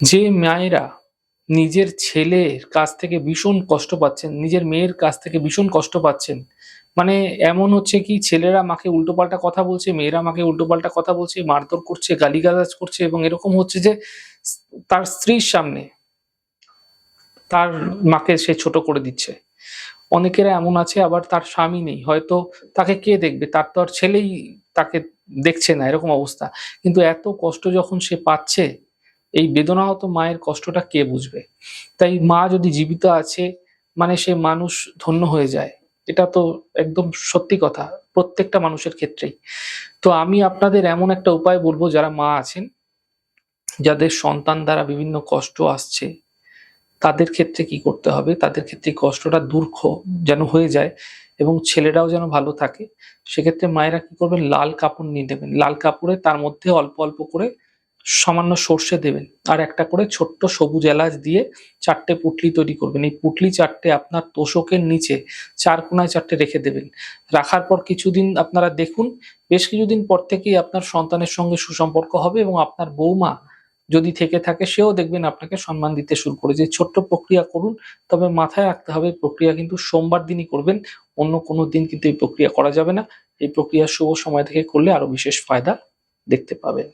যে মায়েরা নিজের ছেলের কাছ থেকে ভীষণ কষ্ট পাচ্ছেন, নিজের মেয়ের কাছ থেকে ভীষণ কষ্ট পাচ্ছেন। মানে এমন হচ্ছে কি ছেলেরা মাকে উল্টোপাল্টা কথা বলছে, মেয়েরা মাকে উল্টোপাল্টা কথা বলছে, মারধর করছে, গালিগালাজ করছে এবং এরকম হচ্ছে যে স তার স্ত্রীর সামনে তার মাকে সে ছোট করে দিচ্ছে। অনেকেরা এমন আছে আবার তার স্বামী নেই। হয়তো তাকে কে দেখবে? তার তো আর ছেলেই তাকে দেখছে না এরকম অবস্থা। কিন্তু এত কষ্ট যখন সে পাচ্ছে, এই বেদনাহত মায়ের কষ্টটা কে বুঝবে? তাই মা যদি জীবিত আছে মানে সে মানুষ ধন্য হয়ে যায়। এটা তো একদম সত্যি কথা। প্রত্যেকটা মানুষের ক্ষেত্রেই। তো আমি আপনাদের এমন একটা উপায় বলব যারা মা আছেন, যাদের সন্তান দ্বারা বিভিন্ন কষ্ট আসছে তাদের ক্ষেত্রে কি করতে হবে? তাদের ক্ষেত্রে এই কষ্টটা দূর যেন হয়ে যায় এবং ছেলেরাও যেন ভালো থাকে। সেক্ষেত্রে মায়েরা কি করবেন? লাল কাপড় নিয়ে নেবেন। লাল কাপড়ে তার মধ্যে অল্প, অল্প করে সামান্য সর্ষে দেবেন। আর একটা করে ছোট্ট সবুজ এলাচ দিয়ে ৪ টে পুঁটলি তৈরি করবেন। এই পুঁটলি ৪ টে আপনার তোশকের নিচে ৪ কোণায় ৪ টে রেখে দেবেন। রাখার পর কিছুদিন আপনারা দেখুন, বেশ কিছুদিন পর থেকেই আপনার সন্তানের সঙ্গে সুসম্পর্ক হবে এবং আপনার বৌমা যদি থেকে থাকে সেও দেখবেন আপনাকে সম্মান দিতে শুরু করেছে। এই ছোট্ট প্রক্রিয়া করুন। তবে মাথায় রাখতে হবে প্রক্রিয়া কিন্তু সোমবার দিনই করবেন। অন্য কোনো দিন কিন্তু এই প্রক্রিয়া করা যাবে না। এই প্রক্রিয়া শুভ সময় থেকে করলে আরো বিশেষ ফায়দা দেখতে পাবেন।